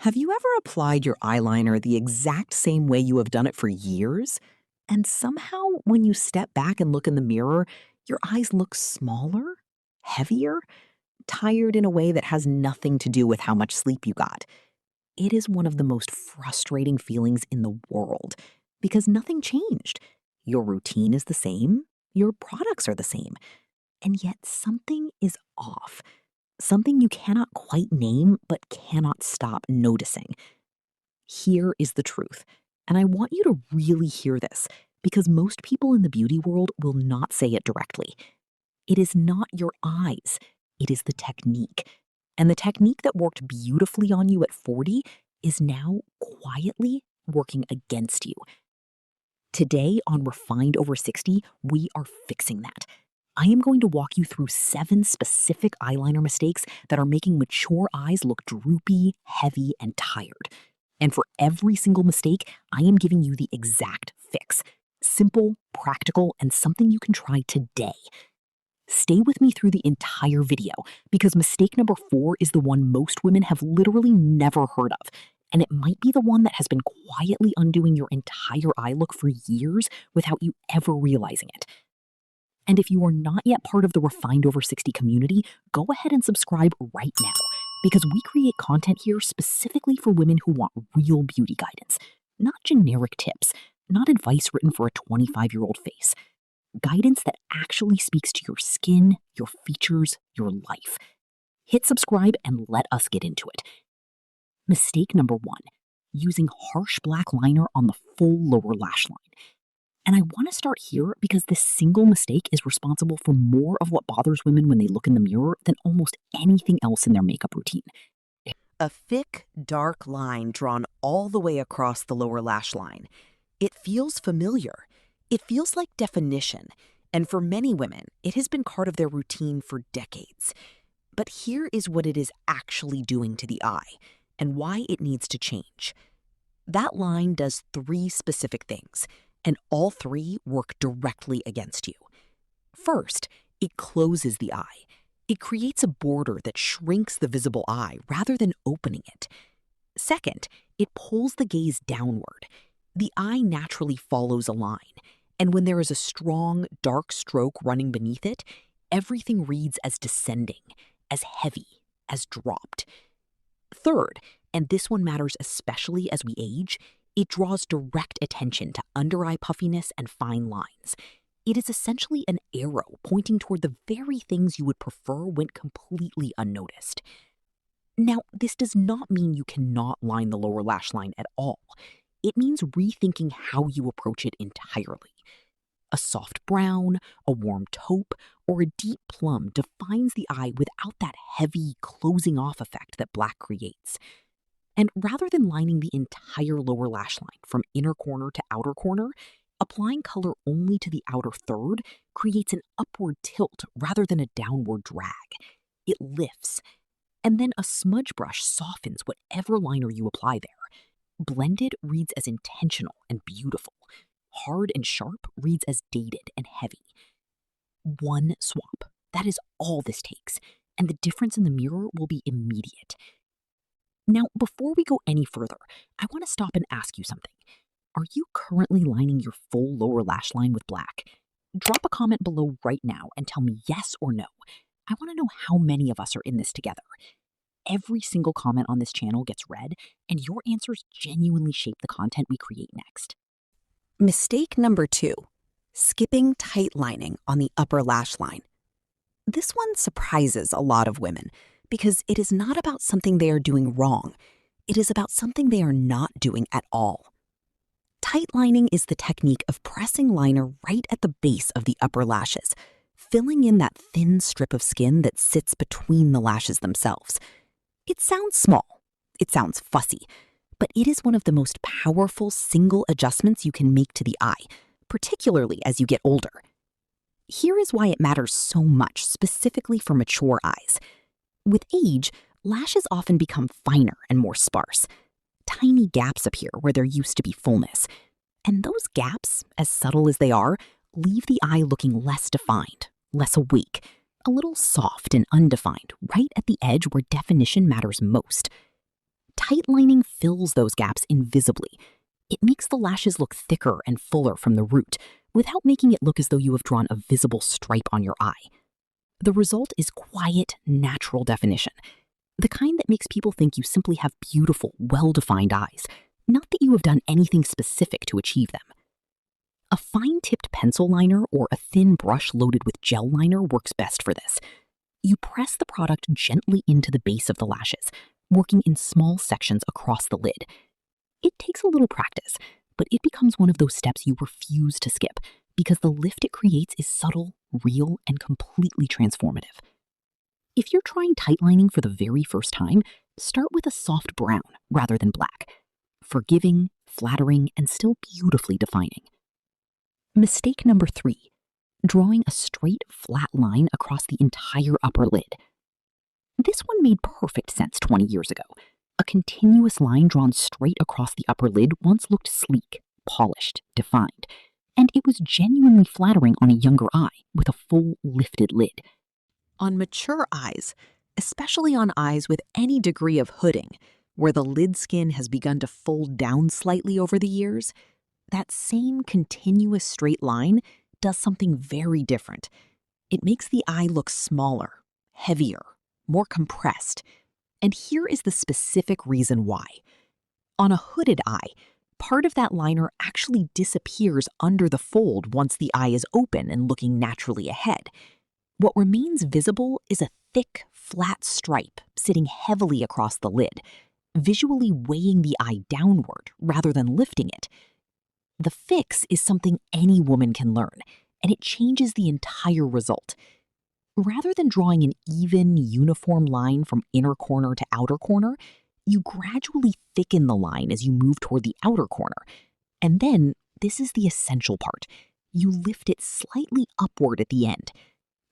Have you ever applied your eyeliner the exact same way you have done it for years? And somehow, when you step back and look in the mirror, your eyes look smaller, heavier, tired in a way that has nothing to do with how much sleep you got. It is one of the most frustrating feelings in the world because nothing changed. Your routine is the same, your products are the same, and yet something is off. Something you cannot quite name but cannot stop noticing. Here is the truth, and I want you to really hear this because most people in the beauty world will not say it directly. It is not your eyes, it is the technique. And the technique that worked beautifully on you at 40 is now quietly working against you. Today on Refined Over 60, we are fixing that. I am going to walk you through 7 specific eyeliner mistakes that are making mature eyes look droopy, heavy, and tired. And for every single mistake, I am giving you the exact fix. Simple, practical, and something you can try today. Stay with me through the entire video because mistake number 4 is the one most women have literally never heard of. And it might be the one that has been quietly undoing your entire eye look for years without you ever realizing it. And if you are not yet part of the Refined Over 60 community, go ahead and subscribe right now because we create content here specifically for women who want real beauty guidance, not generic tips, not advice written for a 25-year-old face. Guidance that actually speaks to your skin, your features, your life. Hit subscribe and let us get into it. Mistake number 1, using harsh black liner on the full lower lash line. And I want to start here because this single mistake is responsible for more of what bothers women when they look in the mirror than almost anything else in their makeup routine. A thick, dark line drawn all the way across the lower lash line. It feels familiar. It feels like definition. And for many women, it has been part of their routine for decades. But here is what it is actually doing to the eye and why it needs to change. That line does 3 specific things, and all 3 work directly against you. First, it closes the eye. It creates a border that shrinks the visible eye rather than opening it. Second, it pulls the gaze downward. The eye naturally follows a line, and when there is a strong, dark stroke running beneath it, everything reads as descending, as heavy, as dropped. Third, and this one matters especially as we age, it draws direct attention to under-eye puffiness and fine lines. It is essentially an arrow pointing toward the very things you would prefer went completely unnoticed. Now, this does not mean you cannot line the lower lash line at all. It means rethinking how you approach it entirely. A soft brown, a warm taupe, or a deep plum defines the eye without that heavy closing off effect that black creates. And rather than lining the entire lower lash line from inner corner to outer corner, applying color only to the outer third creates an upward tilt rather than a downward drag. It lifts, and then a smudge brush softens whatever liner you apply there. Blended reads as intentional and beautiful. Hard and sharp reads as dated and heavy. One swap. That is all this takes, and the difference in the mirror will be immediate. Now, before we go any further, I want to stop and ask you something. Are you currently lining your full lower lash line with black? Drop a comment below right now and tell me yes or no. I want to know how many of us are in this together. Every single comment on this channel gets read, and your answers genuinely shape the content we create next. Mistake number 2, skipping tight lining on the upper lash line. This one surprises a lot of women because it is not about something they are doing wrong. It is about something they are not doing at all. Tight lining is the technique of pressing liner right at the base of the upper lashes, filling in that thin strip of skin that sits between the lashes themselves. It sounds small, it sounds fussy, but it is one of the most powerful single adjustments you can make to the eye, particularly as you get older. Here is why it matters so much, specifically for mature eyes. With age, lashes often become finer and more sparse. Tiny gaps appear where there used to be fullness. And those gaps, as subtle as they are, leave the eye looking less defined, less awake, a little soft and undefined, right at the edge where definition matters most. Tight lining fills those gaps invisibly. It makes the lashes look thicker and fuller from the root, without making it look as though you have drawn a visible stripe on your eye. The result is quiet, natural definition, the kind that makes people think you simply have beautiful, well-defined eyes, not that you have done anything specific to achieve them. A fine-tipped pencil liner or a thin brush loaded with gel liner works best for this. You press the product gently into the base of the lashes, working in small sections across the lid. It takes a little practice, but it becomes one of those steps you refuse to skip because the lift it creates is subtle, real, and completely transformative. If you're trying tight lining for the very first time, start with a soft brown rather than black. Forgiving, flattering, and still beautifully defining. Mistake number 3, drawing a straight, flat line across the entire upper lid. This one made perfect sense 20 years ago. A continuous line drawn straight across the upper lid once looked sleek, polished, defined, and it was genuinely flattering on a younger eye with a full, lifted lid. On mature eyes, especially on eyes with any degree of hooding, where the lid skin has begun to fold down slightly over the years, that same continuous straight line does something very different. It makes the eye look smaller, heavier, more compressed. And here is the specific reason why. On a hooded eye, part of that liner actually disappears under the fold once the eye is open and looking naturally ahead. What remains visible is a thick, flat stripe sitting heavily across the lid, visually weighing the eye downward rather than lifting it. The fix is something any woman can learn, and it changes the entire result. Rather than drawing an even, uniform line from inner corner to outer corner, you gradually thicken the line as you move toward the outer corner. And then, this is the essential part, you lift it slightly upward at the end.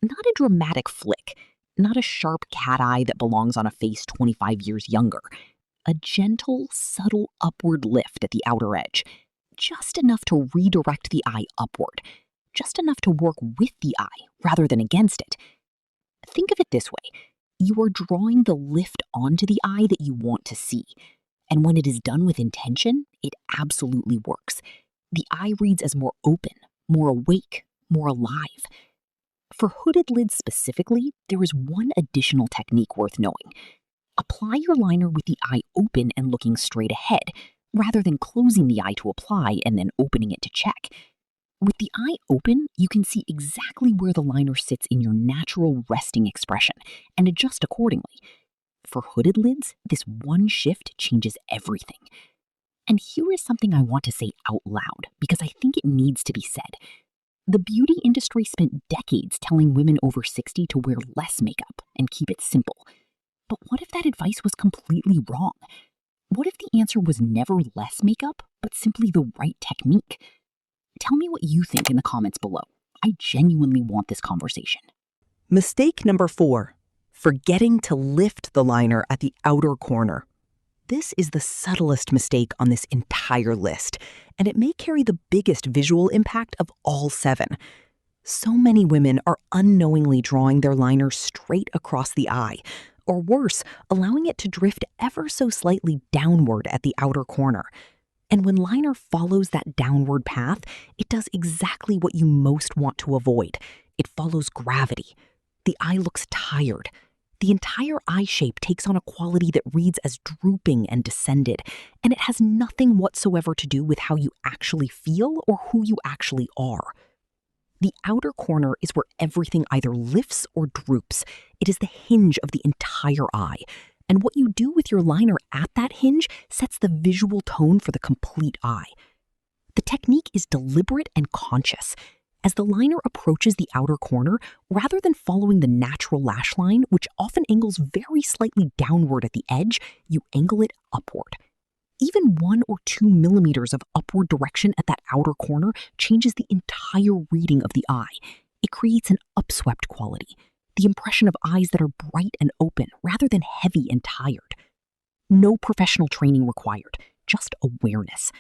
Not a dramatic flick, not a sharp cat eye that belongs on a face 25 years younger. A gentle, subtle upward lift at the outer edge. Just enough to redirect the eye upward. Just enough to work with the eye rather than against it. Think of it this way. You are drawing the lift onto the eye that you want to see. And when it is done with intention, it absolutely works. The eye reads as more open, more awake, more alive. For hooded lids specifically, there is one additional technique worth knowing. Apply your liner with the eye open and looking straight ahead, rather than closing the eye to apply and then opening it to check. With the eye open, you can see exactly where the liner sits in your natural resting expression and adjust accordingly. For hooded lids, this one shift changes everything. And here is something I want to say out loud because I think it needs to be said. The beauty industry spent decades telling women over 60 to wear less makeup and keep it simple. But what if that advice was completely wrong? What if the answer was never less makeup, but simply the right technique? Tell me what you think in the comments below. I genuinely want this conversation. Mistake number 4, forgetting to lift the liner at the outer corner. This is the subtlest mistake on this entire list, and it may carry the biggest visual impact of all 7. So many women are unknowingly drawing their liner straight across the eye, or worse, allowing it to drift ever so slightly downward at the outer corner. And when liner follows that downward path, it does exactly what you most want to avoid. It follows gravity. The eye looks tired. The entire eye shape takes on a quality that reads as drooping and descended, and it has nothing whatsoever to do with how you actually feel or who you actually are. The outer corner is where everything either lifts or droops. It is the hinge of the entire eye. And what you do with your liner at that hinge sets the visual tone for the complete eye. The technique is deliberate and conscious. As the liner approaches the outer corner, rather than following the natural lash line, which often angles very slightly downward at the edge, you angle it upward. Even 1 or 2 millimeters of upward direction at that outer corner changes the entire reading of the eye. It creates an upswept quality, the impression of eyes that are bright and open rather than heavy and tired. No professional training required, just awareness.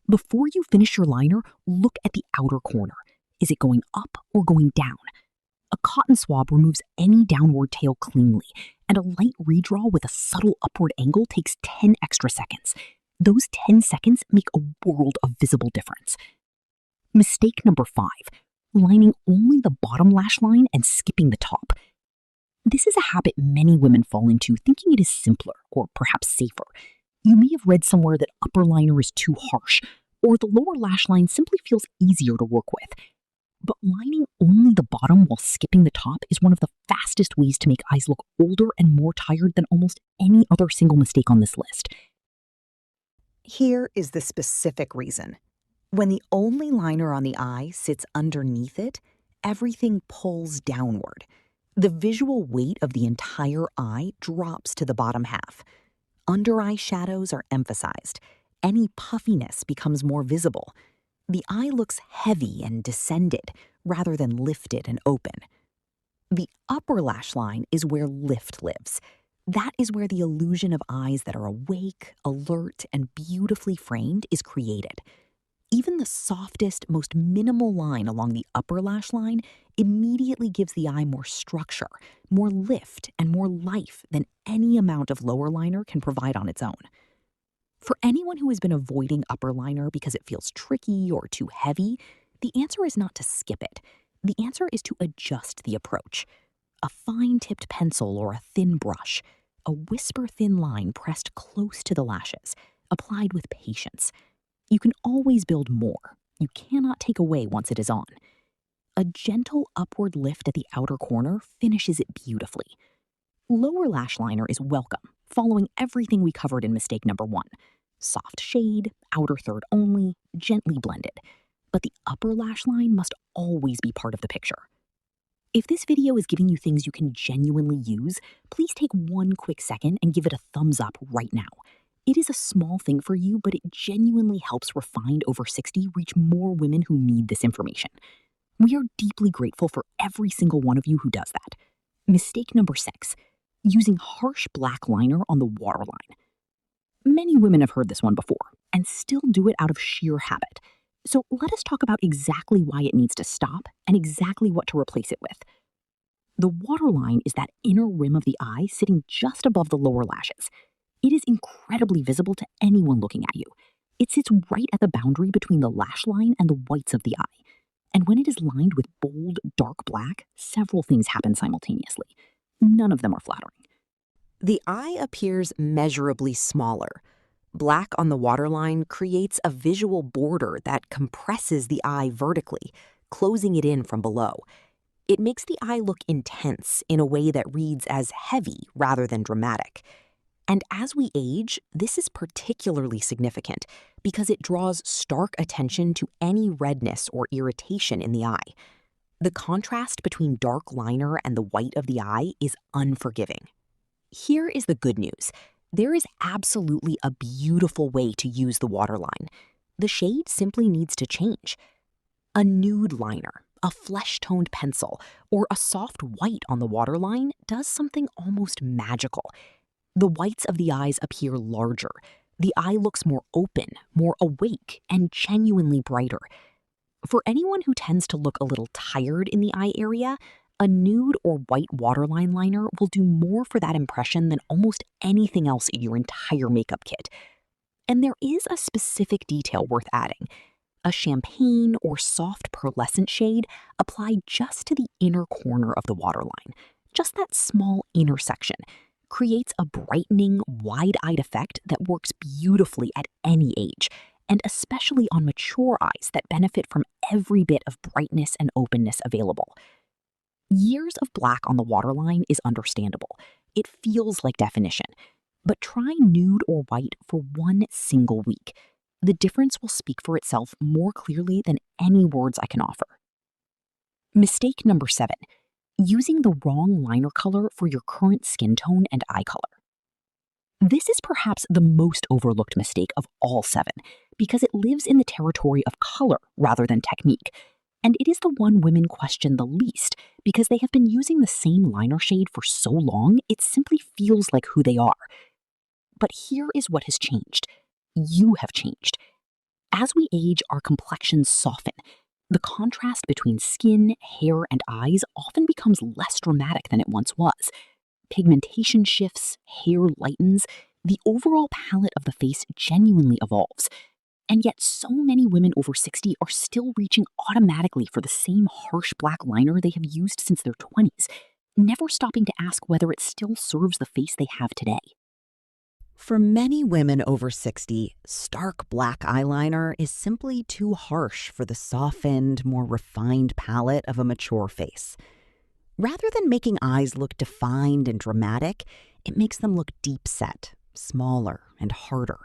Before you finish your liner, look at the outer corner. Is it going up or going down? A cotton swab removes any downward tail cleanly, and a light redraw with a subtle upward angle takes 10 extra seconds. Those 10 seconds make a world of visible difference. Mistake number 5, lining only the bottom lash line and skipping the top. This is a habit many women fall into, thinking it is simpler or perhaps safer. You may have read somewhere that upper liner is too harsh, or the lower lash line simply feels easier to work with. But lining only the bottom while skipping the top is one of the fastest ways to make eyes look older and more tired than almost any other single mistake on this list. Here is the specific reason. When the only liner on the eye sits underneath it, everything pulls downward. The visual weight of the entire eye drops to the bottom half. Under eye shadows are emphasized. Any puffiness becomes more visible. The eye looks heavy and descended rather than lifted and open. The upper lash line is where lift lives. That is where the illusion of eyes that are awake, alert, and beautifully framed is created. Even the softest, most minimal line along the upper lash line immediately gives the eye more structure, more lift, and more life than any amount of lower liner can provide on its own. For anyone who has been avoiding upper liner because it feels tricky or too heavy, the answer is not to skip it. The answer is to adjust the approach. A fine-tipped pencil or a thin brush, a whisper-thin line pressed close to the lashes, applied with patience. You can always build more. You cannot take away once it is on. A gentle upward lift at the outer corner finishes it beautifully. Lower lash liner is welcome, following everything we covered in mistake number 1. Soft shade, outer third only, gently blended. But the upper lash line must always be part of the picture. If this video is giving you things you can genuinely use, please take one quick second and give it a thumbs up right now. It is a small thing for you, but it genuinely helps Refined Over 60 reach more women who need this information. We are deeply grateful for every single one of you who does that. Mistake number 6, using harsh black liner on the waterline. Many women have heard this one before, and still do it out of sheer habit. So let us talk about exactly why it needs to stop and exactly what to replace it with. The waterline is that inner rim of the eye sitting just above the lower lashes. It is incredibly visible to anyone looking at you. It sits right at the boundary between the lash line and the whites of the eye. And when it is lined with bold, dark black, several things happen simultaneously. None of them are flattering. The eye appears measurably smaller. Black on the waterline creates a visual border that compresses the eye vertically, closing it in from below. It makes the eye look intense in a way that reads as heavy rather than dramatic. And as we age, this is particularly significant because it draws stark attention to any redness or irritation in the eye. The contrast between dark liner and the white of the eye is unforgiving. Here is the good news. There is absolutely a beautiful way to use the waterline. The shade simply needs to change. A nude liner, a flesh-toned pencil, or a soft white on the waterline does something almost magical. The whites of the eyes appear larger. The eye looks more open, more awake, and genuinely brighter. For anyone who tends to look a little tired in the eye area, a nude or white waterline liner will do more for that impression than almost anything else in your entire makeup kit. And there is a specific detail worth adding. A champagne or soft pearlescent shade applied just to the inner corner of the waterline, just that small intersection, creates a brightening, wide-eyed effect that works beautifully at any age, and especially on mature eyes that benefit from every bit of brightness and openness available. Years of black on the waterline is understandable. It feels like definition. But try nude or white for one single week. The difference will speak for itself more clearly than any words I can offer. Mistake number 7. Using the wrong liner color for your current skin tone and eye color. This is perhaps the most overlooked mistake of all 7 because it lives in the territory of color rather than technique. And it is the one women question the least because they have been using the same liner shade for so long it simply feels like who they are. But here is what has changed. You have changed. As we age, our complexions soften. The contrast between skin, hair, and eyes often becomes less dramatic than it once was. Pigmentation shifts, hair lightens, the overall palette of the face genuinely evolves. And yet, so many women over 60 are still reaching automatically for the same harsh black liner they have used since their 20s, never stopping to ask whether it still serves the face they have today. For many women over 60, stark black eyeliner is simply too harsh for the softened, more refined palette of a mature face. Rather than making eyes look defined and dramatic, it makes them look deep-set, smaller, and harder.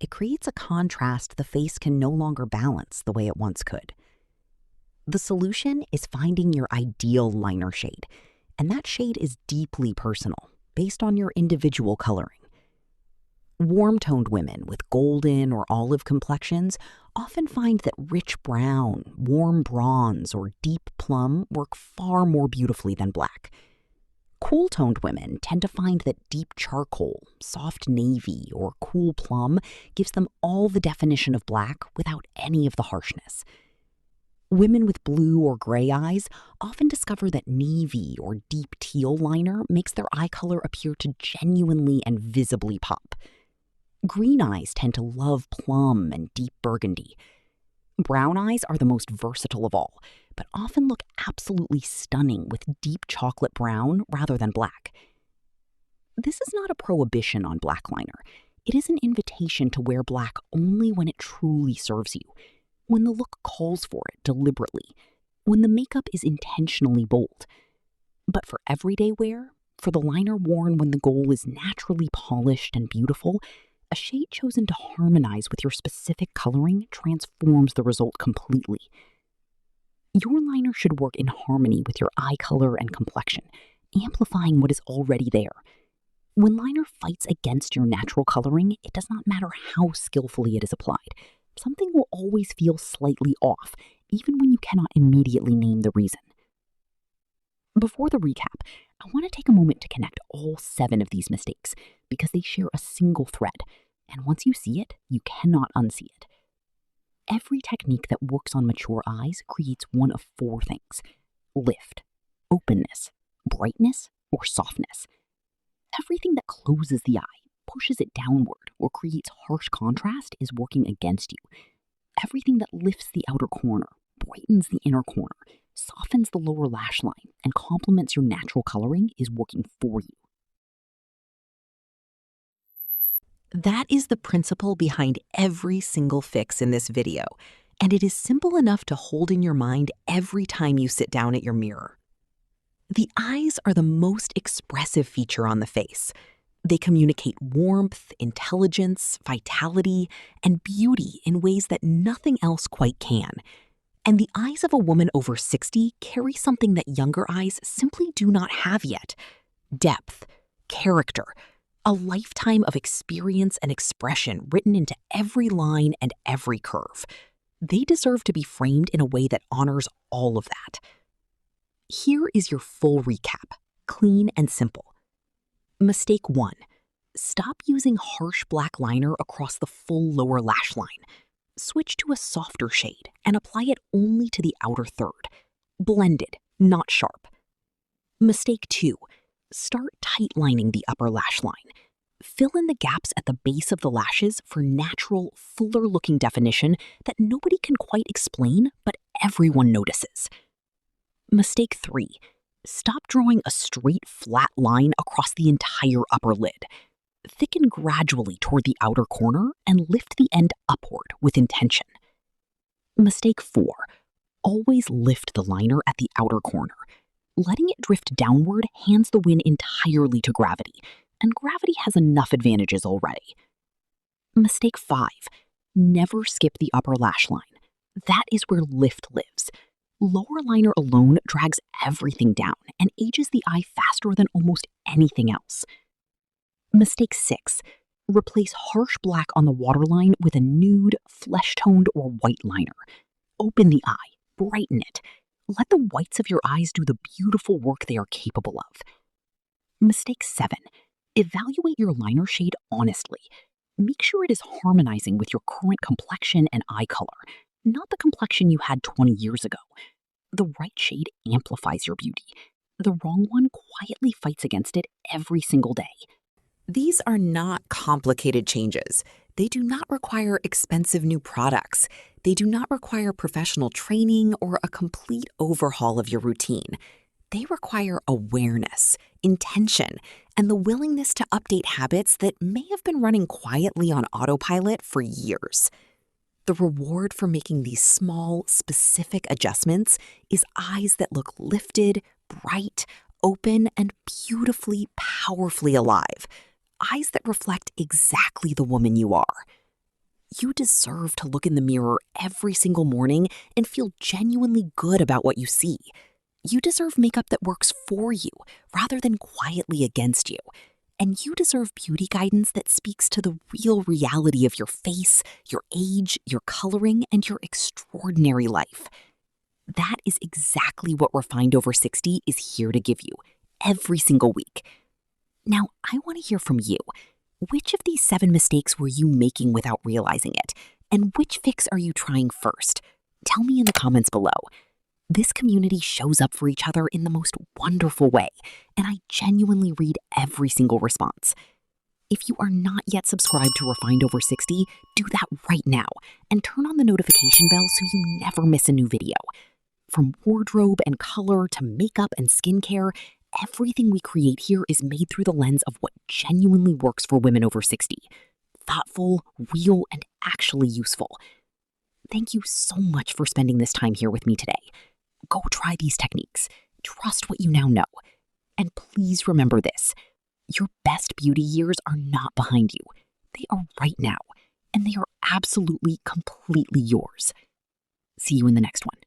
It creates a contrast the face can no longer balance the way it once could. The solution is finding your ideal liner shade, and that shade is deeply personal, based on your individual coloring. Warm-toned women with golden or olive complexions often find that rich brown, warm bronze, or deep plum work far more beautifully than black. Cool-toned women tend to find that deep charcoal, soft navy, or cool plum gives them all the definition of black without any of the harshness. Women with blue or gray eyes often discover that navy or deep teal liner makes their eye color appear to genuinely and visibly pop. Green eyes tend to love plum and deep burgundy. Brown eyes are the most versatile of all, but often look absolutely stunning with deep chocolate brown rather than black. This is not a prohibition on black liner. It is an invitation to wear black only when it truly serves you, when the look calls for it deliberately, when the makeup is intentionally bold. But for everyday wear, for the liner worn when the goal is naturally polished and beautiful, a shade chosen to harmonize with your specific coloring transforms the result completely. Your liner should work in harmony with your eye color and complexion, amplifying what is already there. When liner fights against your natural coloring, it does not matter how skillfully it is applied. Something will always feel slightly off, even when you cannot immediately name the reason. Before the recap, I want to take a moment to connect all 7 of these mistakes because they share a single thread, and once you see it, you cannot unsee it. Every technique that works on mature eyes creates one of 4 things: lift, openness, brightness, or softness. Everything that closes the eye, pushes it downward, or creates harsh contrast is working against you. Everything that lifts the outer corner, brightens the inner corner, softens the lower lash line, and complements your natural coloring is working for you. That is the principle behind every single fix in this video, and it is simple enough to hold in your mind every time you sit down at your mirror. The eyes are the most expressive feature on the face. They communicate warmth, intelligence, vitality, and beauty in ways that nothing else quite can. And the eyes of a woman over 60 carry something that younger eyes simply do not have yet: depth, character, a lifetime of experience and expression written into every line and every curve. They deserve to be framed in a way that honors all of that. Here is your full recap, clean and simple. Mistake 1. Stop using harsh black liner across the full lower lash line. Switch to a softer shade and apply it only to the outer third. Blended, not sharp. Mistake 2. Start tightlining the upper lash line. Fill in the gaps at the base of the lashes for natural, fuller-looking definition that nobody can quite explain, but everyone notices. Mistake 3. Stop drawing a straight, flat line across the entire upper lid. Thicken gradually toward the outer corner and lift the end upward with intention. Mistake 4. Always lift the liner at the outer corner. Letting it drift downward hands the win entirely to gravity, and gravity has enough advantages already. Mistake 5. Never skip the upper lash line. That is where lift lives. Lower liner alone drags everything down and ages the eye faster than almost anything else. Mistake 6. Replace harsh black on the waterline with a nude, flesh-toned, or white liner. Open the eye, brighten it. Let the whites of your eyes do the beautiful work they are capable of. Mistake 7. Evaluate your liner shade honestly. Make sure it is harmonizing with your current complexion and eye color. not the complexion you had 20 years ago. The right shade amplifies your beauty. The wrong one quietly fights against it every single day. These are not complicated changes. They do not require expensive new products. They do not require professional training or a complete overhaul of your routine. They require awareness, intention, and the willingness to update habits that may have been running quietly on autopilot for years. The reward for making these small, specific adjustments is eyes that look lifted, bright, open, and beautifully, powerfully alive. Eyes that reflect exactly the woman you are. You deserve to look in the mirror every single morning and feel genuinely good about what you see. You deserve makeup that works for you rather than quietly against you. And you deserve beauty guidance that speaks to the real reality of your face, your age, your coloring, and your extraordinary life. That is exactly what Refined Over 60 is here to give you every single week. Now, I want to hear from you. Which of these 7 mistakes were you making without realizing it? And which fix are you trying first? Tell me in the comments below. This community shows up for each other in the most wonderful way, and I genuinely read every single response. If you are not yet subscribed to Refined Over 60, do that right now and turn on the notification bell so you never miss a new video. From wardrobe and color to makeup and skincare, everything we create here is made through the lens of what genuinely works for women over 60. Thoughtful, real, and actually useful. Thank you so much for spending this time here with me today. Go try these techniques. Trust what you now know. And please remember this. Your best beauty years are not behind you. They are right now. And they are absolutely, completely yours. See you in the next one.